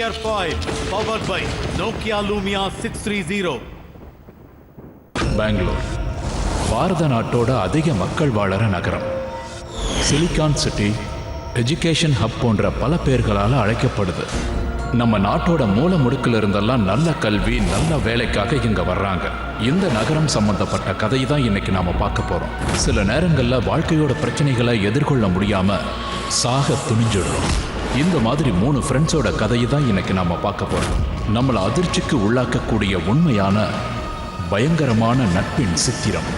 Tier 5 powered by Nokia Lumia 630. Bangalore பாரத நாட்டோட அதிக மக்கள் வாழற நகரம். சிலிகான் சிட்டி, எஜுகேஷன் ஹப் போன்ற பல பேர்களால் அழைக்கப்படுது. நம்ம நாட்டோட மூல முடுக்கில் இருந்தெல்லாம் நல்ல கல்வி, நல்ல வேலைக்காக இங்க வர்றாங்க. இந்த நகரம் சம்பந்தப்பட்ட கதை தான் இன்னைக்கு நாம பார்க்க போறோம். சில நேரங்கள்ல வாழ்க்கையோட பிரச்சனைகளை எதிர்கொள்ள முடியாம சாக துணிஞ்சிடுறோம். இந்த மாதிரி 3 ஃப்ரெண்ட்ஸோட கதையை தான் இன்னைக்கு நாம பார்க்க போறோம். நம்மளை அதிர்ச்சிக்கு உள்ளாக்கக்கூடிய உண்மையான பயங்கரமான நட்பின் சித்திரம்.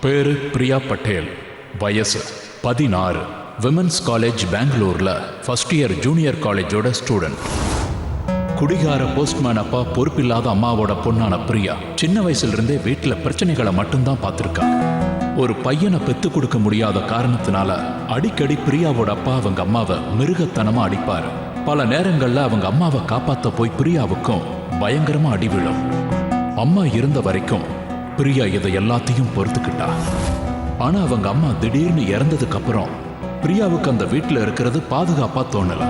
பேரு பிரியா பட்டேல், வயசு 16, விமென்ஸ் காலேஜ் பெங்களூர்ல ஃபர்ஸ்ட் இயர் ஜூனியர் காலேஜோட ஸ்டூடெண்ட். குடிகார போஸ்ட்மேன் அப்பா, பொறுப்பில்லாத அம்மாவோட பொண்ணான பிரியா சின்ன வயசுல இருந்தே வீட்டில் பிரச்சனைகளை மட்டும்தான் பார்த்துருக்கா. ஒரு பையனை பெத்து கொடுக்க முடியாத காரணத்தினால அடிக்கடி பிரியாவோட அப்பா அவங்க அம்மாவை மிருகத்தனமா அடிப்பாரு. பல நேரங்கள்ல அவங்க அம்மாவை காப்பாத்த போய் பிரியாவுக்கும் பயங்கரமா அடி விழும். அம்மா இருந்த வரைக்கும் பிரியா இதை எல்லாத்தையும் பொறுத்துக்கிட்டா. ஆனா அவங்க அம்மா திடீர்னு இறந்ததுக்கு அப்புறம் பிரியாவுக்கு அந்த வீட்டுல இருக்கிறது பாதுகாப்பா தோணல.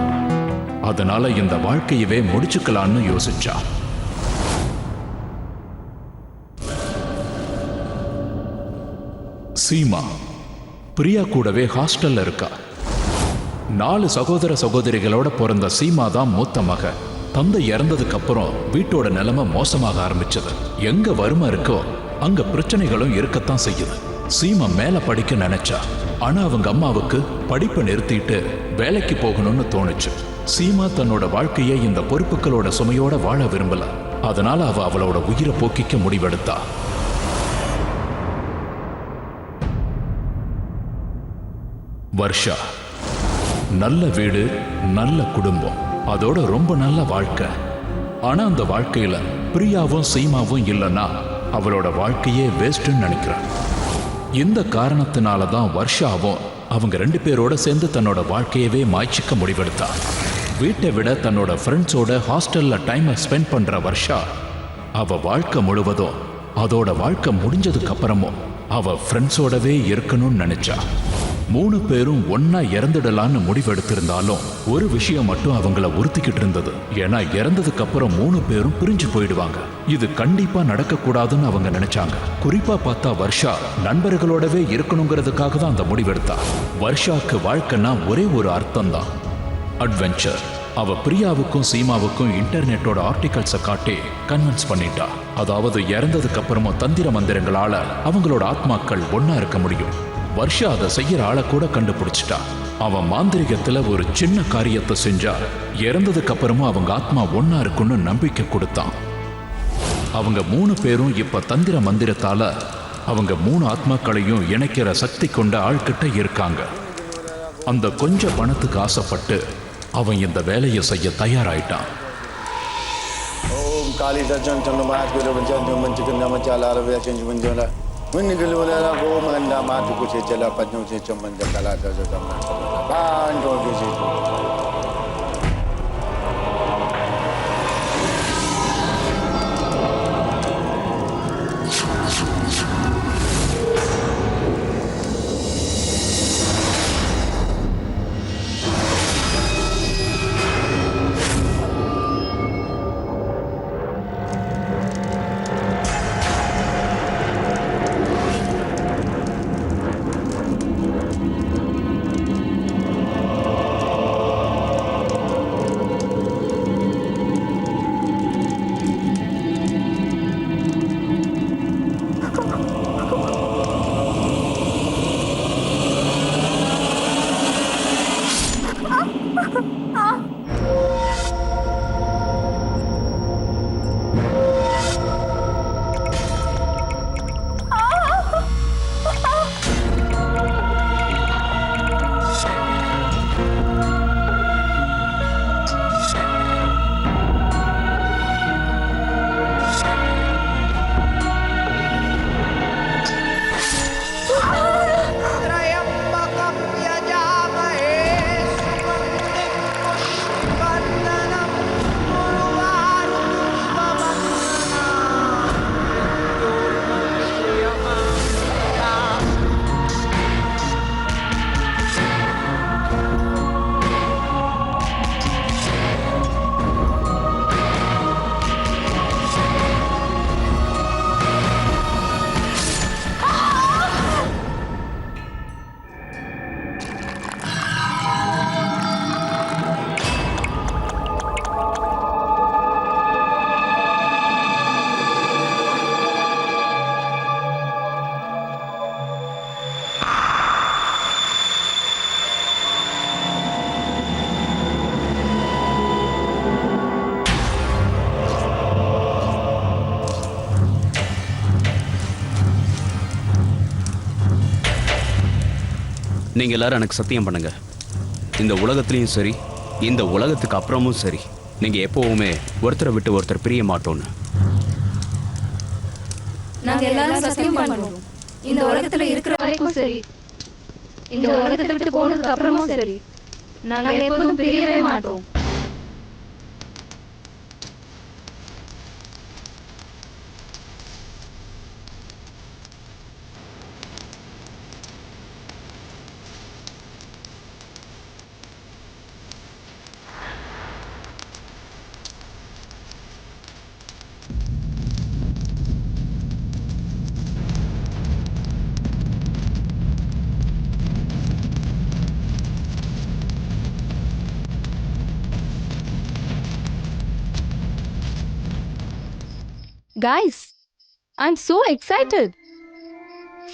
அதனால இந்த வாழ்க்கையவே முடிச்சுக்கலான்னு யோசிச்சா. சீமா பிரியா கூடவே ஹாஸ்டல்ல இருக்கா. 4 சகோதர சகோதரிகளோட பிறந்த சீமா தான் மூத்த மக. தந்தை இறந்ததுக்கு அப்புறம் வீட்டோட நிலைமை மோசமாக ஆரம்பிச்சது. எங்க வறுமை இருக்கோ அங்க பிரச்சனைகளும் இருக்கத்தான் செய்யுது. சீமா மேல படிக்க நினைச்சா. ஆனா அவங்க அம்மாவுக்கு படிப்பை நிறுத்திட்டு வேலைக்கு போகணும்னு தோணுச்சு. சீமா தன்னோட வாழ்க்கையை இந்த பொறுப்புகளோட சுமையோட வாழ விரும்பல. அதனால அவளோட உயிரை போக்கிக்க முடிவெடுத்தா. வர்ஷா நல்ல வீடு, நல்ல குடும்பம், அதோட ரொம்ப நல்ல வாழ்க்கை. ஆனா அந்த வாழ்க்கையில பிரியாவும் சீமாவும் இல்லைன்னா அவளோட வாழ்க்கையே வேஸ்ட்னு நினைக்கிறான். இந்த காரணத்தினால தான் வர்ஷாவும் அவங்க 2 பேரோட சேர்ந்து தன்னோட வாழ்க்கையவே மாய்ச்சிக்க முடிவெடுத்தா. வீட்டை விட தன்னோட ஃப்ரெண்ட்ஸோட ஹாஸ்டல்ல டைமை ஸ்பெண்ட் பண்ற வர்ஷா அவ வாழ்க்கை முழுவதும், அதோட வாழ்க்கை முடிஞ்சதுக்கு அப்புறமும் அவ ஃப்ரெண்ட்ஸோடவே இருக்கணும்னு நினைச்சா. 3 பேரும் ஒன்னா இறந்துடலான்னு முடிவெடுத்திருந்தாலும் ஒரு விஷயம் மட்டும் அவங்கள உறுத்திக்கிட்டு இருந்தது. ஏன்னா இறந்ததுக்கு அப்புறம் 3 பேரும் பிரிஞ்சு போயிடுவாங்க. இது கண்டிப்பா நடக்கக்கூடாதுன்னு அவங்க நினைச்சாங்க. குறிப்பா பார்த்தா வர்ஷா நண்பர்களோடவே இருக்கணுங்கிறதுக்காக தான் அந்த முடிவெடுத்தா. வர்ஷாக்கு வாழ்க்கைன்னா ஒரே ஒரு அர்த்தம் தான், அட்வென்ச்சர். அவ பிரியாவுக்கும் சீமாவுக்கும் இன்டர்நெட்டோட ஆர்டிகல்ஸை காட்டி கன்வின்ஸ் பண்ணிட்டா. அதாவது இறந்ததுக்கு அப்புறமும் தந்திர மந்திரங்களால அவங்களோட ஆத்மாக்கள் ஒன்னா இருக்க முடியும். வர்ஷா அதை செய்யற ஆளை கூட கண்டுபிடிச்சிட்டா. அவன் மாந்திரிகத்துல ஒரு சின்ன காரியத்தை செஞ்சா இறந்ததுக்கு அப்புறமும் அவங்க ஆத்மா ஒன்னா இருக்குன்னு நம்பிக்கை கொடுத்தான். அவங்க 3 பேரும் இப்ப தந்திர மந்திரத்தால அவங்க 3 ஆத்மாக்களையும் இணைக்கிற சக்தி கொண்ட ஆள்கிட்ட இருக்காங்க. அந்த கொஞ்ச பணத்துக்கு ஆசைப்பட்டு அவன் இந்த வேலையை செய்ய தயாராயிட்டான். kali sajan cang nama aku dah macam macam nama cala la biasa cang menjala. Meni kalau la ko manda ma tu ko se cala patno se cang manda kala dah saja ma. Ban to ke se. நீங்க எல்லாரும் எனக்கு சத்தியம் பண்ணுங்க, இந்த உலகத்திலையும் சரி இந்த உலகத்துக்கு அப்புறமும் சரி நீங்க எப்பவுமே ஒருத்தரை விட்டு ஒருத்தர் பிரிய மாட்டோம்னு. நாங்க எல்லாரும் சத்தியம் பண்றோம், இந்த உலகத்துல இருக்கிற வரைக்கும் சரி இந்த உலகத்தை விட்டு போனதுக்கு அப்புறமும் சரி நாங்க எப்போதும் பிரியவே மாட்டோம். Guys, I'm so excited.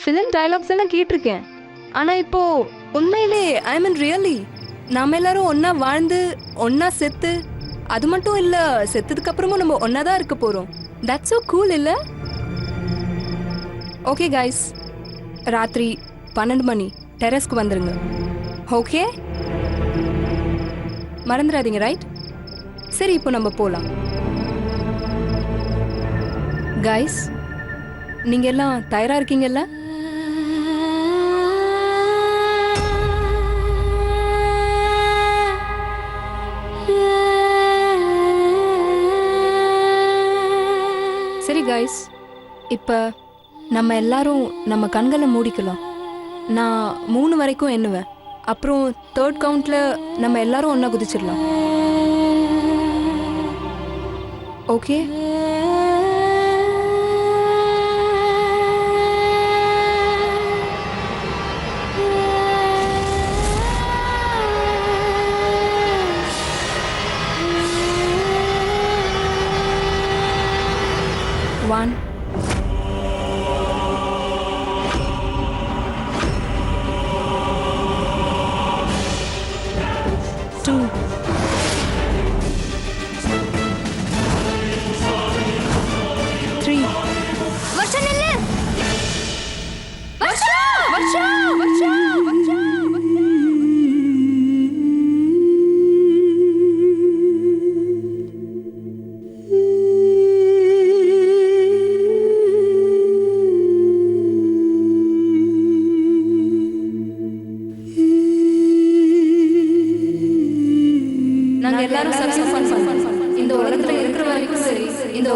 Film dialogues எல்லாம் கேட்டிருக்கேன், ஆனா இப்போ உண்மையிலே ஐ மீன் ரியலி நாம எல்லாரும் ஒன்னா வாழ்ந்து ஒன்னா செத்து, அது மட்டும் இல்ல செத்ததுக்கு அப்புறமும் நம்ம ஒன்னா தான் இருக்க போறோம். That's so cool இல்ல? ஓகே guys, ராத்திரி 12 மணி டெரஸ்க்கு வந்துருங்க. ஓகே, மறந்துடாதீங்க, ரைட்? சரி, இப்போ நம்ம போலாம். கைஸ், நீங்க எல்லாம் தயாரா இருக்கீங்கல்ல? சரி கைஸ், இப்ப நம்ம எல்லாரும் நம்ம கண்களை மூடிக்கலாம். நான் 3 வரைக்கும் எண்ணுவேன், அப்புறம் 3rd கவுண்ட்ல நம்ம எல்லாரும் ஒண்ணா குதிச்சிடலாம். ஓகே? One, 2,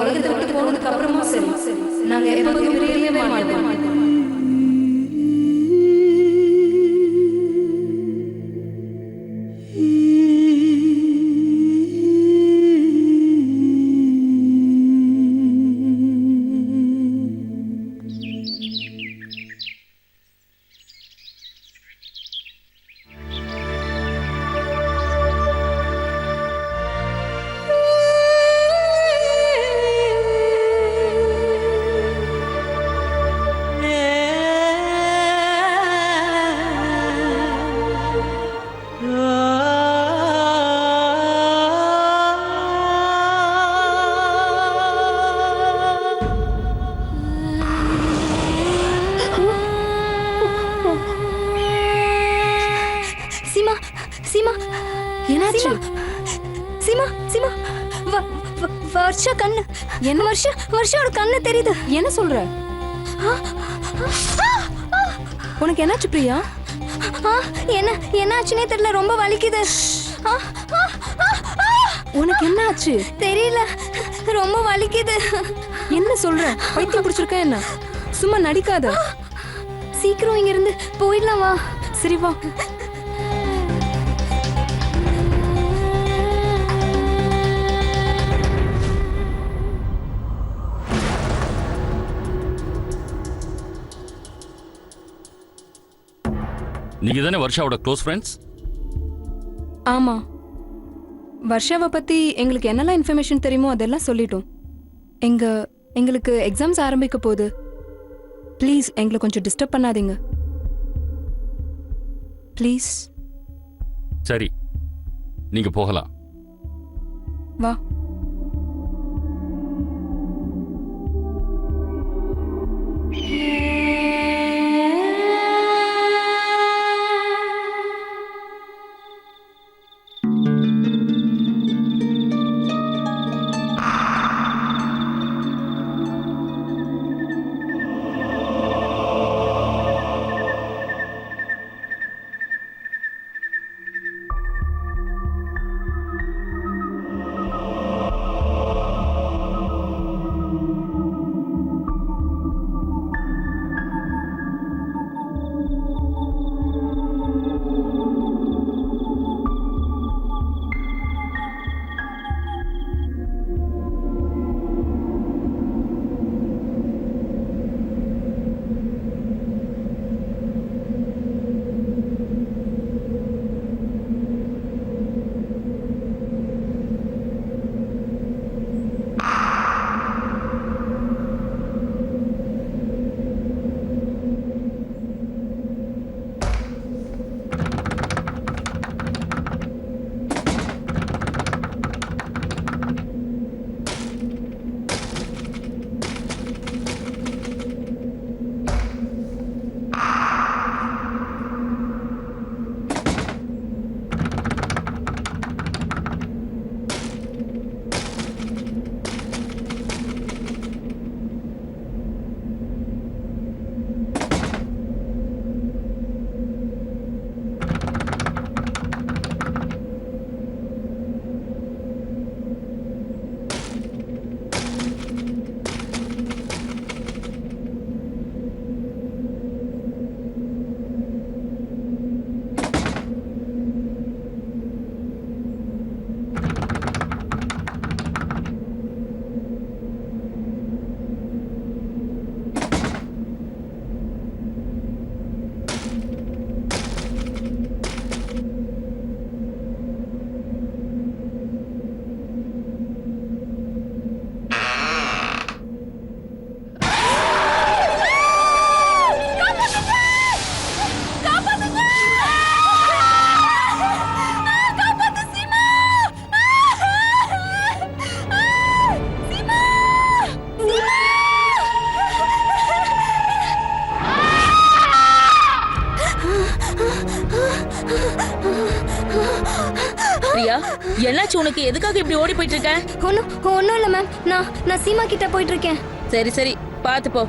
உலகத்தை விட்டு போனதுக்கு அப்புறமும் சரி நாங்க எப்போதும் பிரியவே மாட்டோம். சீமா சீமா என்னாச்சு? சீமா சீமா வருஷா கண்ணு என்ன வருஷோட கண்ணு தெரியுது. என்ன சொல்ற? உனக்கு என்னாச்சு பிரியா? என்னாச்சுனே தெரியல, ரொம்ப வலிக்குது. உனக்கு என்னாச்சு? தெரியல, ரொம்ப வலிக்குது. என்ன சொல்ற? பைத்தியம் பிடிச்சிருக்க என்ன? சும்மா நடிக்காத. சீக்கிரம் இங்க இருந்து போயிடலாம் வா. சரி வா. நீங்க தானே வர்ஷாவோட க்ளோஸ் ஃப்ரெண்ட்ஸ்? ஆமா, வர்ஷாவை பத்தி எங்களுக்கு என்னெல்லாம் இன்ஃபர்மேஷன் தெரியுமோ அதெல்லாம் சொல்லிட்டோம். எங்களுக்கு எக்ஸாம்ஸ் ஆரம்பிக்க போகுது. ப்ளீஸ் எங்களை கொஞ்சம் டிஸ்டர்ப் பண்ணாதீங்க ப்ளீஸ். சரி, நீங்க போகலாம். வா. பிரியா, என்னாச்சு உனக்கு? எதுக்காக இப்படி ஓடி போயிட்டு இருக்க? ஒன்னும் இல்ல மேம், நான் சீமா கிட்ட போயிட்டு இருக்கேன். சரி சரி, பாத்து போ.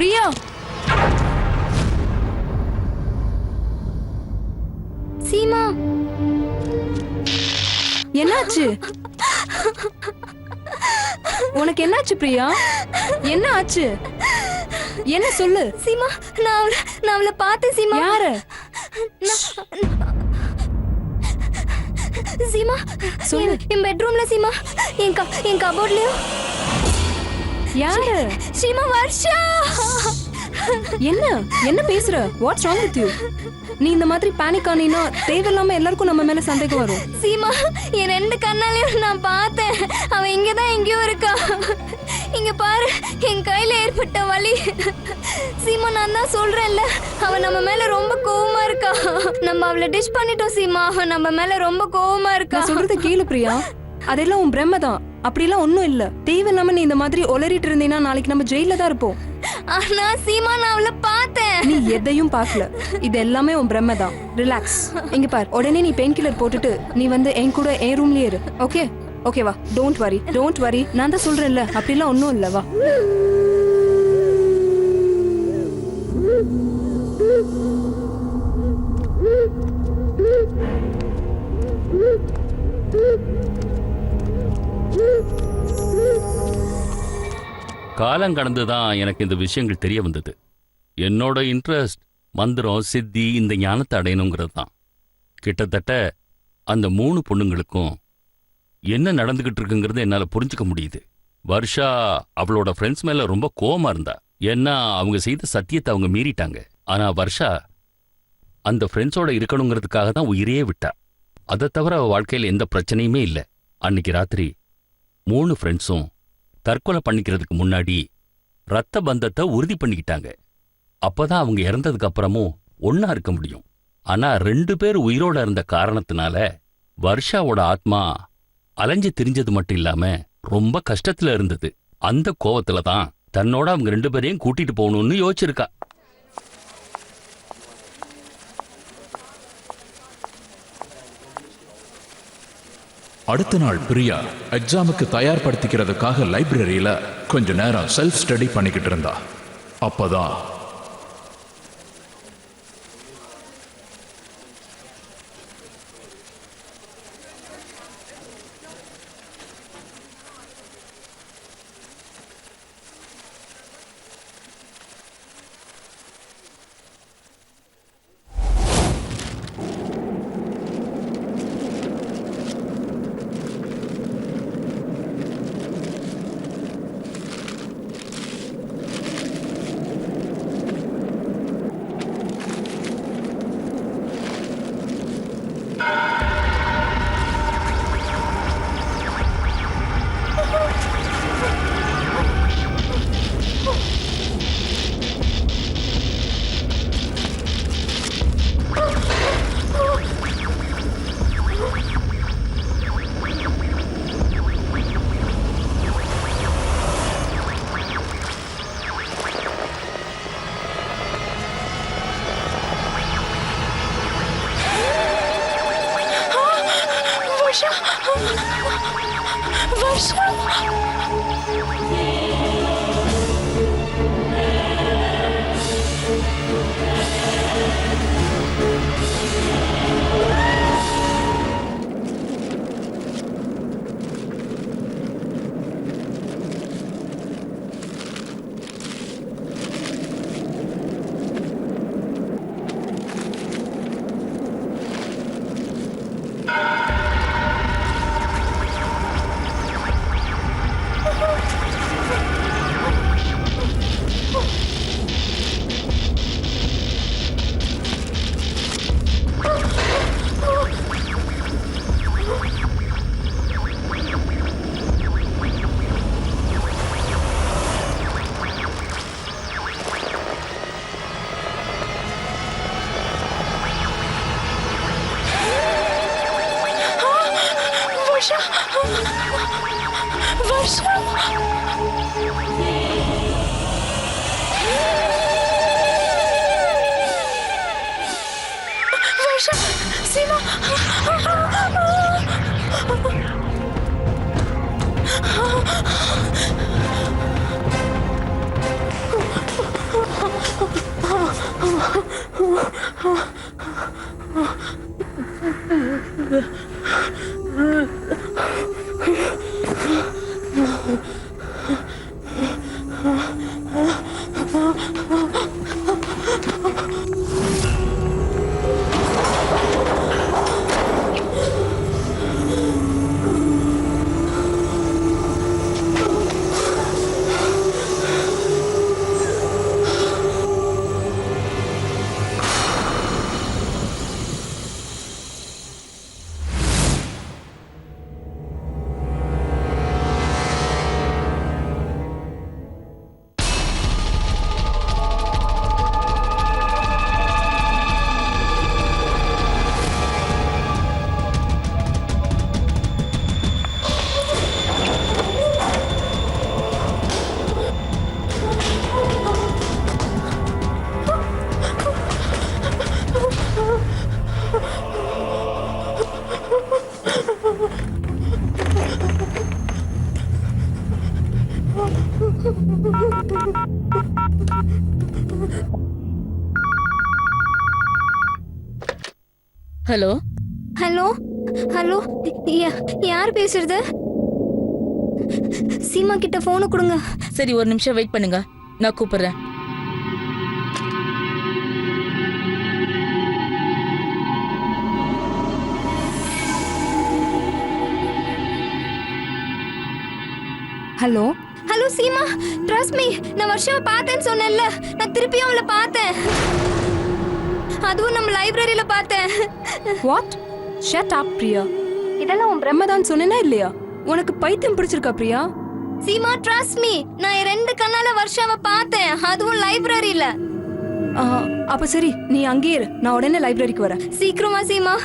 பிரியா சீமா என்னாச்சு உனக்கு என்னாச்சு பிரியா என்ன ஆச்சு என்ன சொல்லு சீமா நான் அவளை பார்த்தேன் சீமா. யாரு சீமா சொல்லு. என் பெட்ரூம்ல சீமா, என் கபோர்ட்லயும். யாரு சீமா வர்ஷா. என்ன என்ன பேசுற வாட்ஸ் ராங் வித் யூ நீ இந்த மாதிரி பேனிக் ஆனீனா தேவையில்லாம எல்லாருக்கும் நம்ம மேல சந்தேகம் வரும் சீமா என் 2 கண்ணாலையும் நான் பார்த்தேன். அவன் இங்கதான் எங்கேயோ இருக்கா. இங்க பாரு என் கையில ஏற்பட்ட வலி. சீமா நான் தான் சொல்றேன்ல, அவன் நம்ம மேல ரொம்ப கோவமா இருக்கா. நம்ம அவளை டிஷ் பண்ணிட்டோம் சீமா. அவன் நம்ம மேல ரொம்ப கோவமா இருக்கா. நான் சொல்றது கேளு பிரியா, அதெல்லாம் உன் பிரம்ம தான். அப்படிலாம் ஒண்ணும் இல்ல. தேவையில்லாம நீ இந்த மாதிரி ஒலறிட்டு இருந்தீனா நாளைக்கு நம்ம ஜெயில தான் இருப்போம். ஆனா சீமா நான் அவளை பார்த்தேன். நீ எதையும் பார்க்கல. இது எல்லாமே உன் பிரம்ம தான். ரிலாக்ஸ். இங்க பார், உடனே நீ பெயின் கில்லர் போட்டுட்டு நீ வந்து என் கூட என் ரூம்லயே இரு. ஓகே ஓகேவா? Don't worry. நான் தான் சொல்றேன்ல, அப்படிலாம் ஒன்றும் இல்லை. வா. காலம் கடந்து தான் எனக்கு இந்த விஷயங்கள் தெரிய வந்தது. என்னோட இன்ட்ரெஸ்ட் மந்திரம் சித்தி இந்த ஞானத்தை அடையணுங்கிறது தான். கிட்டத்தட்ட அந்த 3 பொண்ணுங்களுக்கும் என்ன நடந்துகிட்டு இருக்குங்கிறது என்னால் புரிஞ்சுக்க முடியுது. வர்ஷா அவளோட ஃப்ரெண்ட்ஸ் மேல ரொம்ப கோவமா இருந்தா. ஏன்னா அவங்க செய்த சத்தியத்தை அவங்க மீறிட்டாங்க. ஆனா வர்ஷா அந்த ஃப்ரெண்ட்ஸோட இருக்கணுங்கிறதுக்காக தான் உயிரையே விட்டா. அதை தவிர அவ வாழ்க்கையில் எந்த பிரச்சனையுமே இல்லை. அன்னைக்கு ராத்திரி 3 ஃப்ரெண்ட்ஸும் தற்கொலை பண்ணிக்கிறதுக்கு முன்னாடி ரத்த பந்தத்தை உறுதி பண்ணிக்கிட்டாங்க. அப்பதான் அவங்க இறந்ததுக்கு அப்புறமும் ஒன்னா இருக்க முடியும். ஆனா 2 பேர் உயிரோட இருந்த காரணத்தினால வர்ஷாவோட ஆத்மா அலைஞ்சு திரிஞ்சது மட்டும் இல்லாம ரொம்ப கஷ்டத்துல இருந்தது. அந்த கோவத்துல தான் தன்னோட அவங்க 2 பேரையும் கூட்டிட்டு போகணும்னு யோசிச்சிருக்கா. அடுத்த நாள் பிரியா எக்ஸாமுக்கு தயார்படுத்திக்கிறதுக்காக லைப்ரரியில கொஞ்ச நேரம் செல்ஃப் ஸ்டடி பண்ணிக்கிட்டு இருந்தா. அப்பதான் ஹலோ ஹலோ ஹலோ, யார் பேசுறது? சீமா கிட்ட போனை கொடுங்க. சரி, ஒரு நிமிஷம் வெயிட் பண்ணுங்க, நான் கூப்பிடுறேன். Hello hello Seema, trust me, நான் வருஷாவை பார்த்தேன்னு சொன்னேன்ல, நான் திருப்பியும் அவளை பார்த்தேன். அதுவும் நம்ம லைப்ரரியில பார்த்தேன். வாட்? Shut up Priya. இதெல்லாம் உன் பிரம்மதான் சொன்னேனா இல்லையா? உனக்கு பைத்தியம் பிடிச்சிருக்கா பிரியா? சீமா ட்ரஸ்ட் மீ, நான் என் 2 கண்ணால வருஷாவை பார்த்தேன், அதுவும் லைப்ரரியில. அப்ப சரி, நீ அங்கேயே இரு, நான் உடனே லைப்ரரிக்கு வரேன். சீக்கிரமா சீமா.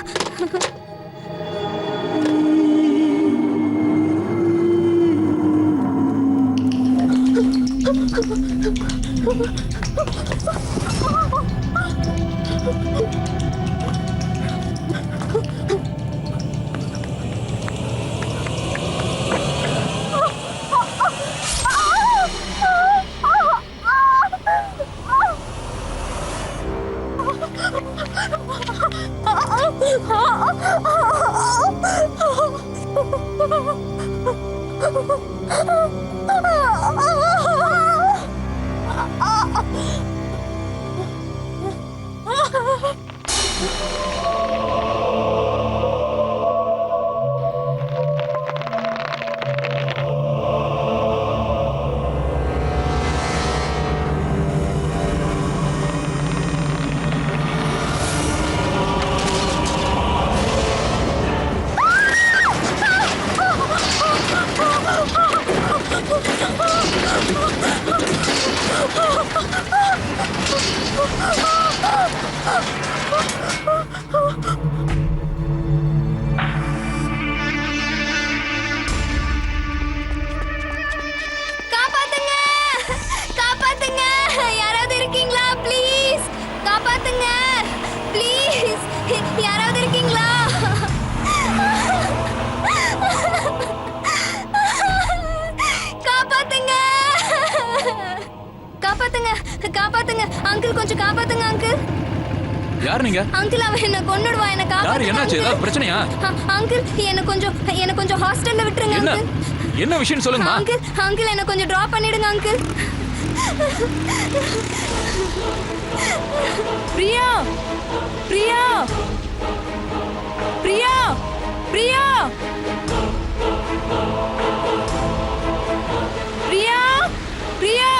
காப்பாத்துங்க, காப்பாத்துங்க, யாராவது இருக்கீங்களா? ப்ளீஸ் காப்பாத்துங்க, ப்ளீஸ் யாராவது இருக்கீங்களா? காப்பாத்துங்க, காப்பாத்துங்க, காப்பாத்துங்க அங்கிள், கொஞ்சம் காப்பாத்துங்க அங்கிள். யார் நீங்க? அங்கிள், அவன் என்ன கொன்னுடுவான், என்ன காப்பாத்துங்க. என்னாச்சு? ஏதாவது பிரச்சனையா? அங்கிள், என்ன கொஞ்சம் ஹாஸ்டல்ல விட்டுருங்க என்ன அங்கிள். என்ன விஷயம் சொல்லுங்கம்மா. அங்கிள் என்ன கொஞ்சம் டிராப் பண்ணிடுங்க அங்கிள். பிரியா, பிரியா, பிரியா, பிரியா, பிரியா, பிரியா.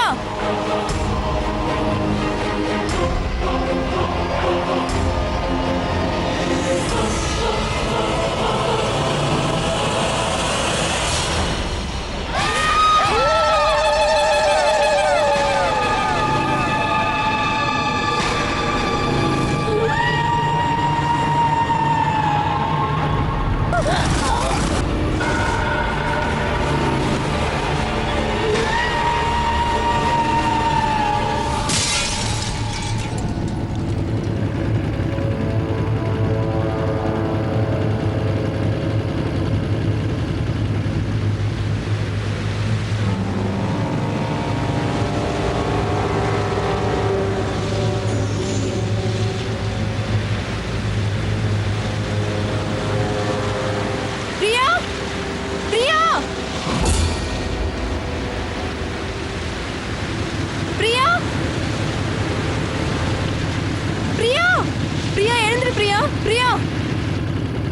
பிரியா,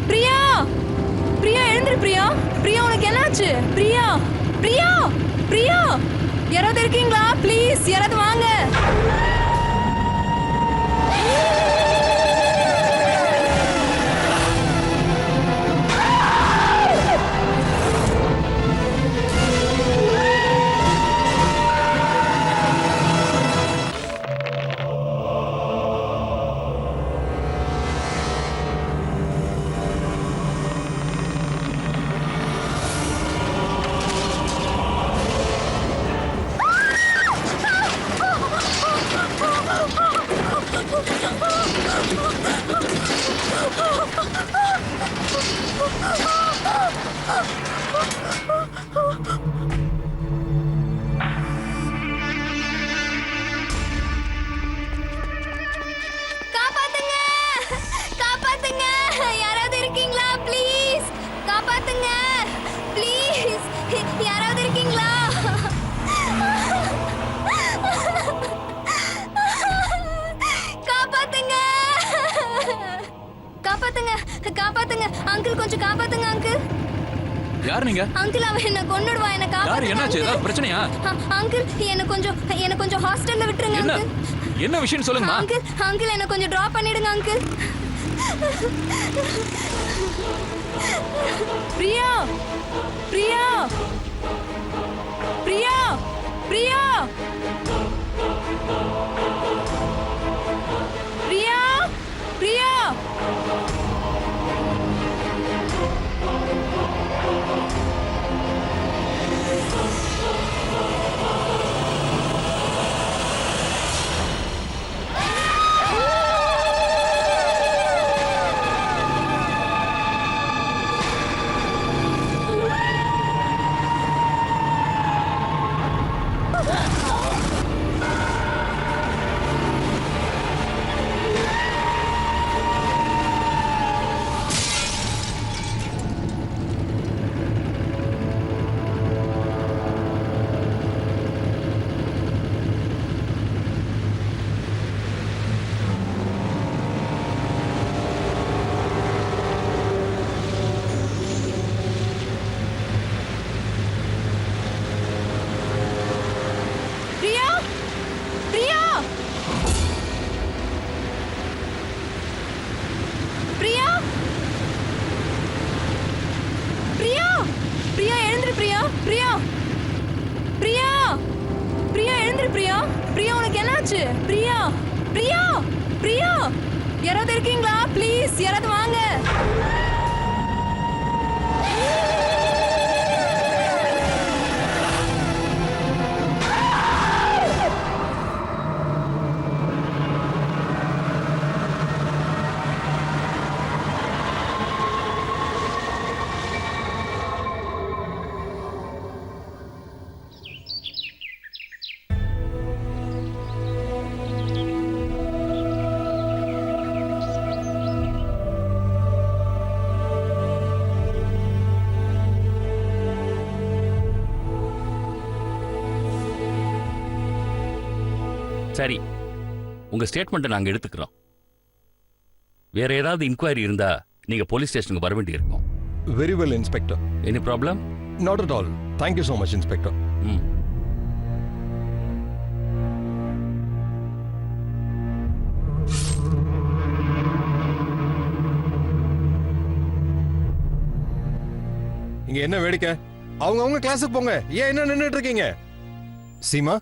பிரியா, பிரியா எழுந்திரு பிரியா. பிரியா, உனக்கு என்னாச்சு? பிரியா, பிரியா, பிரியா, யாராவது இருக்கீங்களா? ப்ளீஸ் யாராவது வாங்க. யார் நீங்க? அங்கிள் அவன் என்ன கொன்னுடுவா, என்ன யார்? காப்பாத்துங்க என்னாச்சு? ஏதாவது பிரச்சனையா? அங்கிள் என்ன கொஞ்சம் ஹாஸ்டல்ல விட்டுருங்க என்ன அங்கிள். என்ன விஷயம் சொல்லுங்கம்மா. அங்கிள் என்ன கொஞ்சம் டிராப் பண்ணிடுங்க அங்கிள். பிரியா பிரியா பிரியா பிரியா பிரியா பிரியா பிரியா பிரியா பிரியா யாராவது இருக்கீங்களா? ப்ளீஸ் யாராவது வாங்க. சரி, உங்க ஸ்டேட்மெண்ட்டை நாங்க எடுத்துக்கிறோம். வேற ஏதாவது இன்கொயரி இருந்தா நீங்க போலீஸ் ஸ்டேஷனுக்கு வர வேண்டி இருக்கும். Very well, Inspector. Any problem? Not at all. Thank you so much, Inspector. இங்க என்ன வேடிக்கை? அவங்க கிளாஸுக்கு போங்க. ஏன் என்ன நின்னுட்டு இருக்கீங்க? சீமா,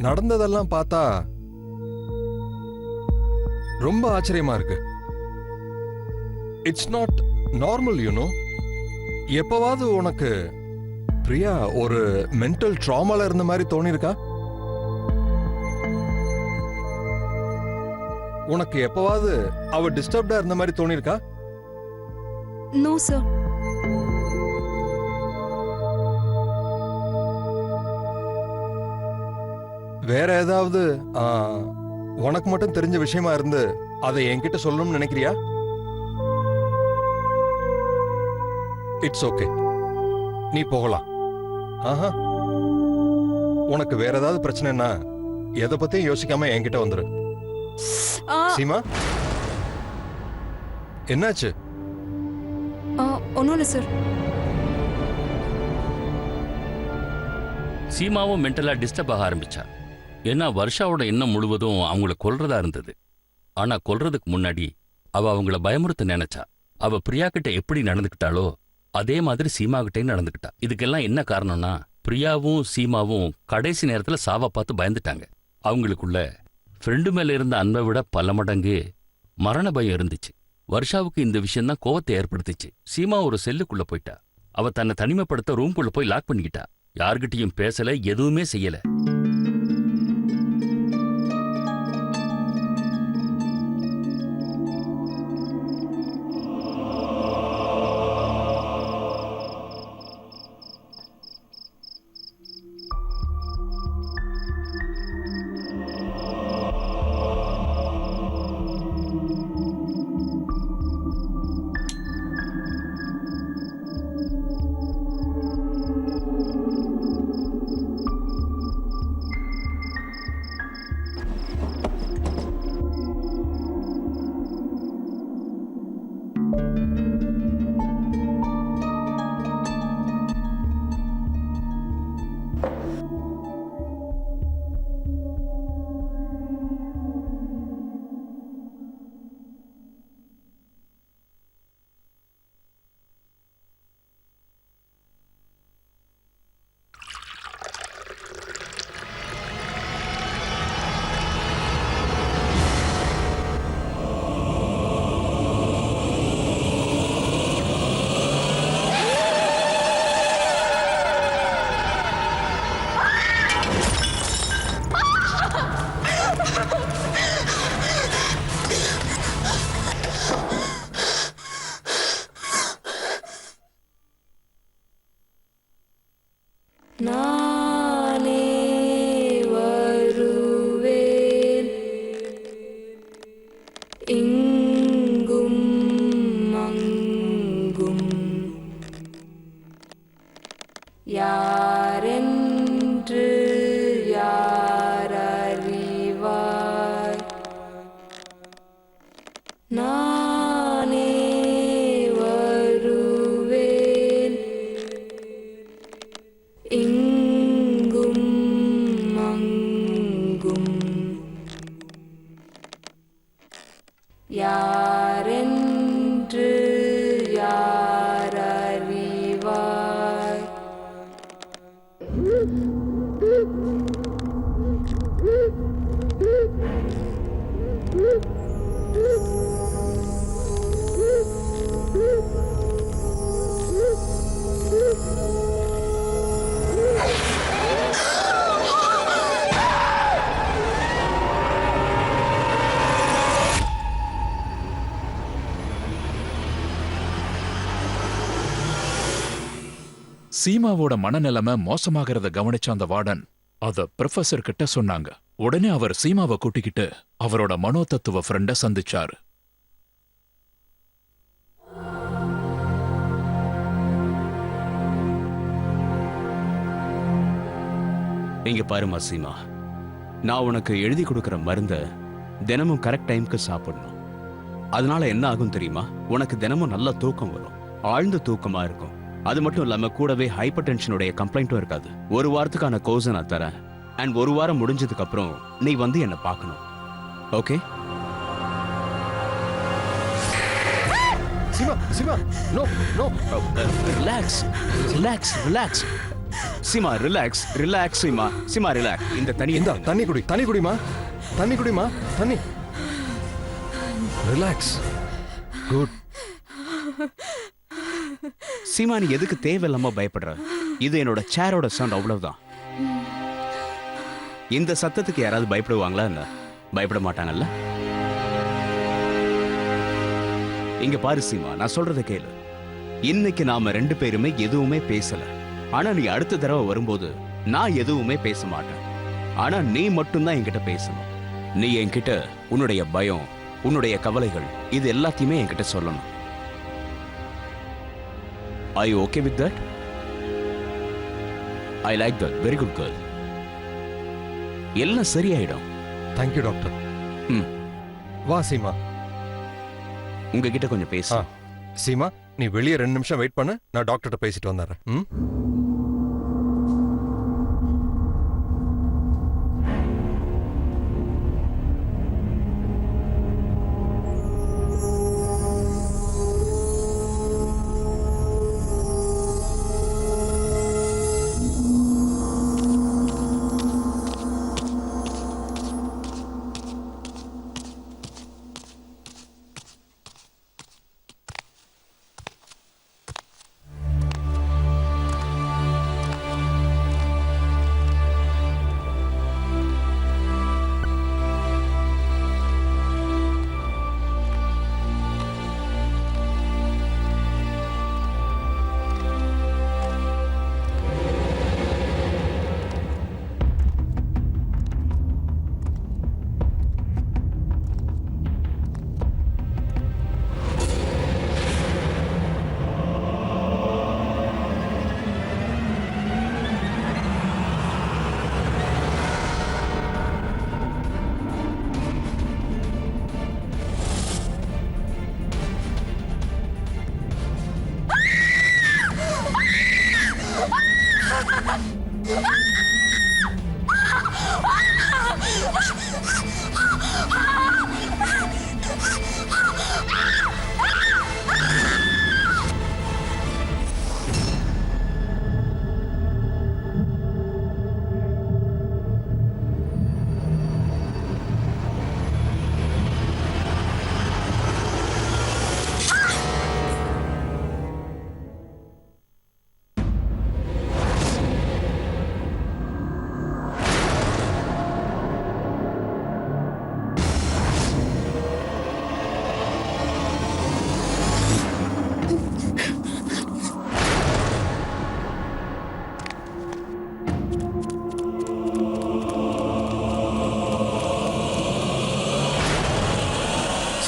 நடந்ததெல்லாம் பார்த்தா ரொம்ப ஆச்சரியமா இருக்கு. It's not normal, you know. எப்பவாவது உனக்கு பிரியா ஒரு மென்டல் ட்ராமால இருந்த மாதிரி தோணிருக்கா? உனக்கு எப்பவாவது அவ டிஸ்டர்ப்டா இருந்த மாதிரி தோணிருக்கா? No sir. வேற ஏதாவது உனக்கு மட்டும் தெரிஞ்ச விஷயமா இருந்து அதை என்கிட்ட சொல்லணும்னு நினைக்கிறியா? இட்ஸ் ஓகே, நீ போகலாம். ஆஹா, உனக்கு வேற ஏதாவது பிரச்சனைனா எதை பத்தியும் யோசிக்காம என்கிட்ட வந்துரு. சீமா, என்னாச்சு? ஒன்றும் இல்லை சார். சீமாவும் மென்டலா டிஸ்டர்ப் ஆக ஆரம்பிச்சா. ஏன்னா வருஷாவோட எண்ணம் முழுவதும் அவங்கள கொல்றதா இருந்தது. ஆனா கொல்றதுக்கு முன்னாடி அவ அவங்கள பயமுறுத்த நினைச்சா. அவ பிரியா கிட்ட எப்படி நடந்துக்கிட்டாளோ அதே மாதிரி சீமா கிட்டே நடந்துக்கிட்டா. இதுக்கெல்லாம் என்ன காரணம்னா, பிரியாவும் சீமாவும் கடைசி நேரத்துல சாவ பார்த்து பயந்துட்டாங்க. அவங்களுக்குள்ள ஃப்ரெண்டு மேல இருந்த அன்பை விட பல மடங்கு மரண பயம் இருந்துச்சு. வருஷாவுக்கு இந்த விஷயம் தான் கோவத்தை ஏற்படுத்திச்சு. சீமா ஒரு செல்லுக்குள்ள போயிட்டா. அவ தன்னை தனிமைப்படுத்த ரூம்குள்ள போய் லாக் பண்ணிக்கிட்டா. யார்கிட்டயும் பேசல, எதுவுமே செய்யல. நானே வருவேன் இங்கும் அங்கும் யாரென்று யார் அறிவார் நானே வருவேன் இங்கும் அங்கும் யாரென்று யார் அறிவார் சீமாவோட மனநிலைமை மோசமாகிறத கவனிச்ச அந்த வார்டன் அத ப்ரொஃபசர் கிட்ட சொன்னாங்க. உடனே அவர் சீமாவை கூட்டிக்கிட்டு அவரோட மனோதத்துவ ஃப்ரெண்ட சந்திச்சாரு. இங்க பாருமா சீமா, நான் உனக்கு எழுதி கொடுக்கிற மருந்த தினமும் கரெக்ட் டைம்க்கு சாப்பிடணும். அதனால என்ன ஆகும் தெரியுமா? உனக்கு தினமும் நல்ல தூக்கம் வரும், ஆழ்ந்த தூக்கமா இருக்கும். அது மட்டும் இல்லாம கூடவே ஹைப்பர் டென்ஷனுடைய கம்ப்ளைண்ட்டும் இருக்காது. ஒரு வாரத்துக்கான கோர்ஸை நான் தரேன். அண்ட் ஒரு வாரம் முடிஞ்சதுக்கு அப்புறம் நீ வந்து என்ன பார்க்கணும். Okay? Seema Seema no no relax relax relax Seema, relax relax Seema. Seema relax. இந்த இந்தா தண்ணி குடி, தண்ணி குடிமா, தண்ணி குடிமா, தண்ணி. ரிலாக்ஸ். குட். சீமா, நீ எதுக்கு தேவையில்லாம பயப்படுற? இது என்னோட சேரோட சவுண்ட், அவ்வளவுதான். இந்த சத்தத்துக்கு யாராவது பயப்படுவாங்களா என்ன? பயப்பட மாட்டாங்கல்ல. இங்க பாரு சீமா, நான் சொல்றத கேளு. இன்னைக்கு நாம ரெண்டு பேருமே எதுவுமே பேசல. ஆனா நீ அடுத்த தடவை வரும்போது நான் எதுவுமே பேச மாட்டேன். ஆனா நீ மட்டும்தான் என்கிட்ட பேசணும். நீ என்கிட்ட உன்னுடைய பயம், உன்னுடைய கவலைகள், இது எல்லாத்தையுமே என்கிட்ட சொல்லணும். Are you okay with that? I like that. Very good girl. எல்லாம் சரியாயிடும். Thank you doctor. வா சீமா, உங்ககிட்ட கொஞ்சம் பேச. சீமா, நீ வெளியே 2 நிமிஷம் வெயிட் பண்ணு, நான் டாக்டர்கிட்ட பேசிட்டு வந்துடுறேன்.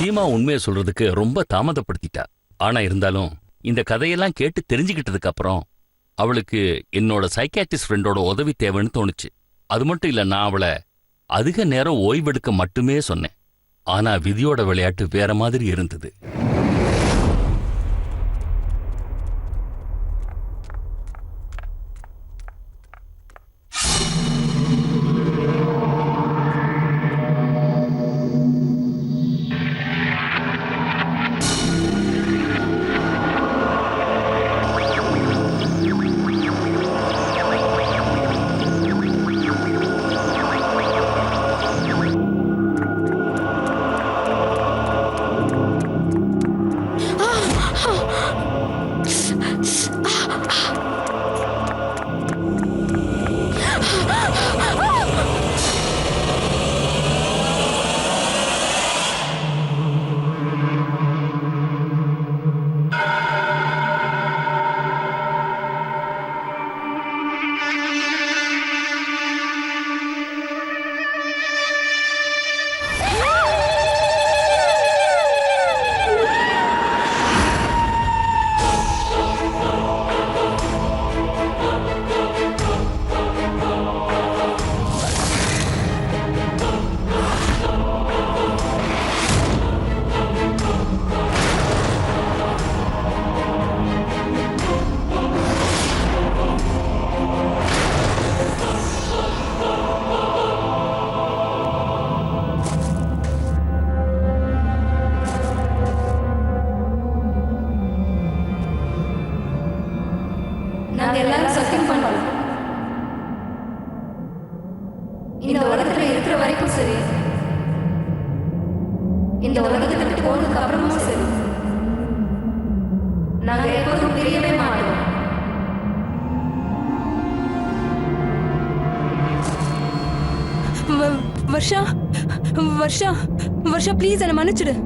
சீமா உண்மையை சொல்றதுக்கு ரொம்ப தாமதப்படுத்திட்டா. ஆனா இருந்தாலும் இந்த கதையெல்லாம் கேட்டு தெரிஞ்சுக்கிட்டதுக்கு அப்புறம் அவளுக்கு என்னோட சைக்காட்ரிஸ்ட் ஃப்ரெண்டோட உதவி தேவைன்னு தோணுச்சு. அது மட்டும் இல்ல, நான் அவளை அதிக நேரம் ஓய்வெடுக்க மட்டுமே சொன்னேன். ஆனா விதியோட விளையாட்டு வேற மாதிரி இருந்தது. நாங்க எல்லாரும் சத்தியம் பண்றோம், இந்த உலகத்துல இருக்கிற வரைக்கும் சரி, இந்த உலகத்தை விட்டு போனதுக்கு அப்புறமும் சரி, நாங்க எப்போதும் பிரியவே மாட்டோம். வர்ஷா, வர்ஷா, வர்ஷா ப்ளீஸ் என்னை மன்னிச்சிடு.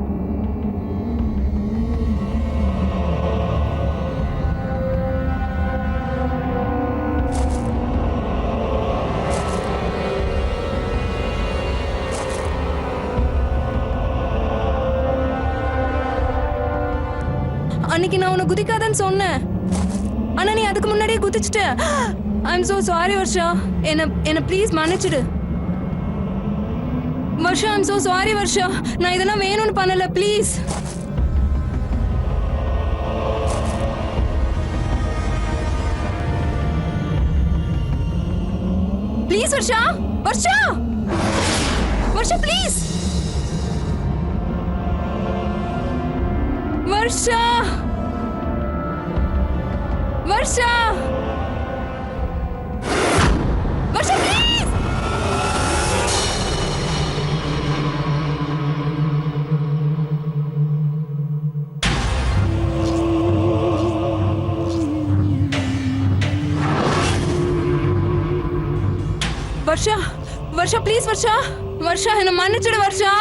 அன்னைக்கு நான் உன்னை குதிக்காதன்னு சொன்னேன், ஆனா நீ அதுக்கு முன்னாடியே குதிச்சுட்ட. I am so sorry Varsha, என்ன ப்ளீஸ் மன்னிச்சிடு. Varsha, I am so sorry Varsha, நான் இதெல்லாம் வேணும்னு பண்ணல, please. Please Varsha, Varsha, Varsha please. Varsha, Varsha, Varsha please. Varsha, Varsha please Varsha, Varsha என்ன மன்னிச்சிடு வர்ஷா.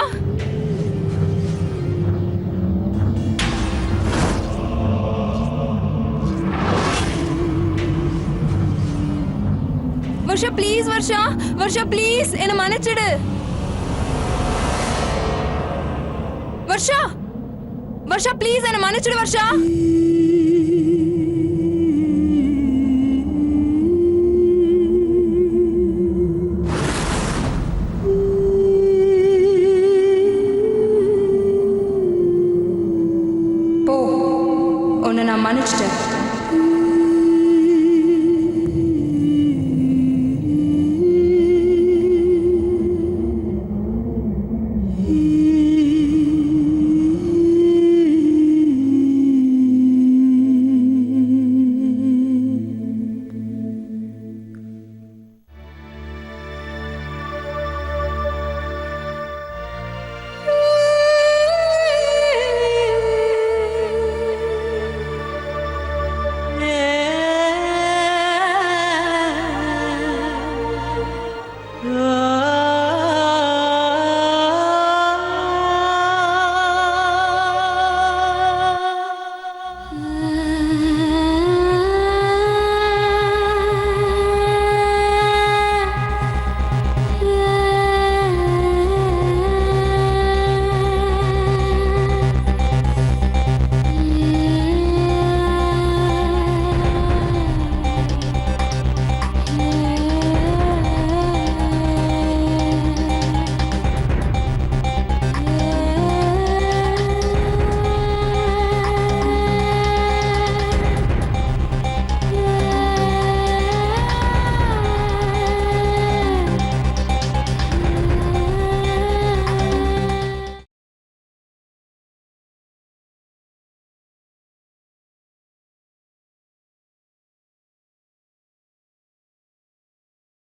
வர்ஷா ப்ளீஸ் வர்ஷா, வர்ஷா ப்ளீஸ் என்ன மன்னிச்சிடு. வர்ஷா, வர்ஷா ப்ளீஸ் என்ன மன்னிச்சிடு வர்ஷா. போ, உன்னை நான் மன்னிச்சிட்டேன்.